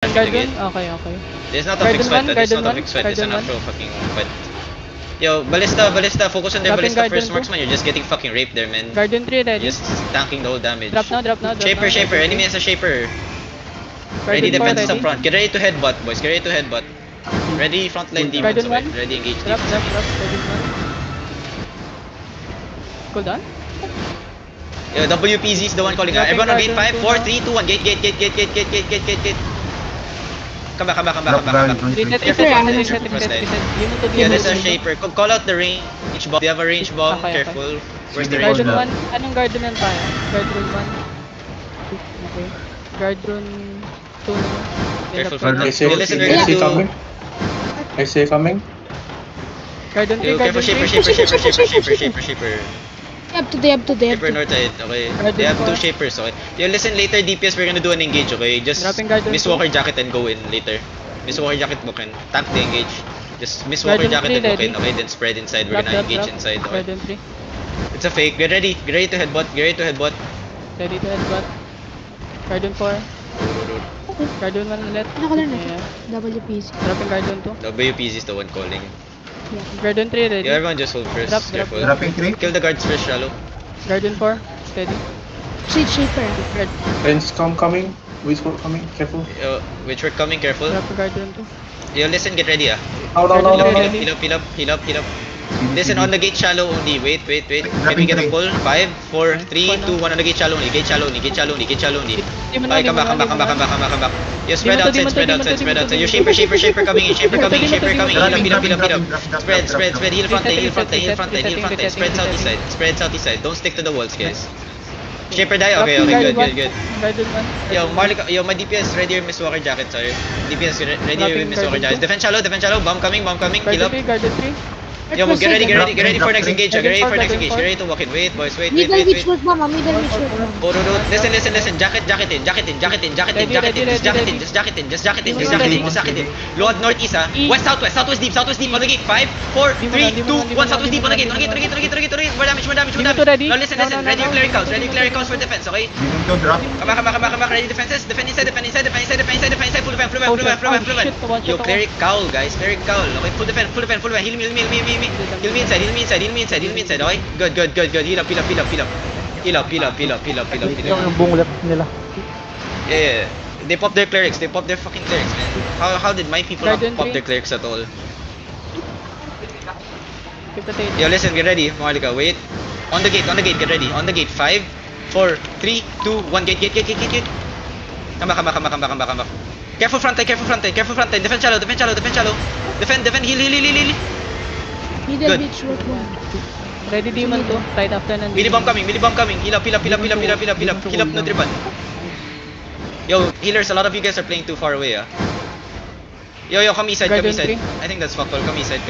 Dropping shoot the guard gate. dun? Okay, okay. This is not a Guard fixed dun fight. one, This is guard not a dun fixed fight. one, This is an guard dun actual fucking fight. Yo, ballista, focus on them. Dropping Ballista guard first, dun two. marksman. You're just getting fucking raped there, man. Guardian 3 ready. You're just tanking the whole damage. Drop now, drop now, drop Shaper, now. shaper. Guardian Enemy three. has a shaper. Ready Guardian 4 defenses ready. up front. Get ready to headbutt, boys. Get ready to headbutt. Ready frontline demons. Guardian Okay. 1. Ready engage Drop, demons. drop, drop. Guardian 1. Cool down. Yo, WPZ is the one calling. Dropping Everyone on gate guard 5, dun 4, two 3, 2, 1. Gate. Come back. Reset, Careful, reset. first line. Demon to Yeah, demon. there's a shaper. Call out the range bomb. If you have a range bomb, Okay, okay. careful. Where's the range Guardian bomb? 1. Anong guardian tayo? Guardian 1. Okay. Guardian 2 na. Careful, Guardian front. I see, Listen, I we're see gonna coming. I see coming. 3, do. Careful, Guardian 3. shaper. They have to. Shaper north side, okay. They have two shapers, okay. Yo, listen, later DPS, we're gonna do an engage, okay. Just Dropping guardian Miss two. Walker jacket and go in later. Miss Walker jacket book in. Tank the engage. Just Miss Walker Guardian jacket and three book in, ready. okay. Then spread inside. We're Drop, gonna drop, engage drop. inside, okay. Guardian 3. It's a fake. Get ready. Get ready to headbutt. Ready to headbutt. Guardian 4. Guardian 1 ulit. Nakalan na Yeah. WPC. Dropping Guardian 2. WPZ is the one calling. Yeah. Guardian 3 ready. Yeah, everyone just hold first. Drop, Careful. drop. Dropping 3. Kill the guards first, shallow. Guardian 4. Steady. Siege Shaper. Red. Friends coming. Whisper coming. Careful. Yo, which we're coming, careful. Drop Guardian 2. Yo, listen, get ready, ah. No. Heal up. Listen, on the gate shallow only. Wait. Can we get a pull? 5, 4, 3, 2, 1 on the gate shallow only. Gate shallow only. Demon Okay, come back. You spread outside. Your shaper coming in. Shaper coming. Heal up. Spread. Heal front line. Spread southeast side. Don't stick to the walls, guys. Shaper die? Okay, good. Guardian 1. Yo, Marlica, my DPS ready your Miss Walker jacket, sorry. DPS ready your Miss Walker jacket. Defend shallow. Bomb coming. Heal up. Guardian 3. Yo, get ready for next engage. Get ready to walk in. Wait, boys. Wait. Middle witch work mama. Middle witch work mama. Oh, no. Listen. Jacket in. Just jacket in. Load northeast, ah. West, southwest deep. On the gate. 5, 4, 3, 2, 1. Southwest deep on the gate. More damage. Ready? Now listen. No. Ready your clerics for defense, okay? Demon 2 drop. Come back. Ready defenses. Defend inside. Full defend. Yo, cleric cowl, guys. Okay, full defend. Heal me inside. Okay? Good. Heal up. Yung buong left nila. Yeah. They pop their clerics. They pop their fucking clerics, man. How did my people not Guardian pop three. their clerics at all? Keep the tail. Yo, listen. Get ready. Malika, wait. On the gate. Get ready. On the gate. 5, 4, 3, 2, 1. Gate. Come back. Careful front line. Defend shallow. Defend. Heal. Middle Good. witch work mama. Ready demon 2. Right after ng Milli bomb coming. Heal up. No tripan. Yo, healers, a lot of you guys are playing too far away, ah. Yo, come east side. Guardian I think that's fuckable. Come east side.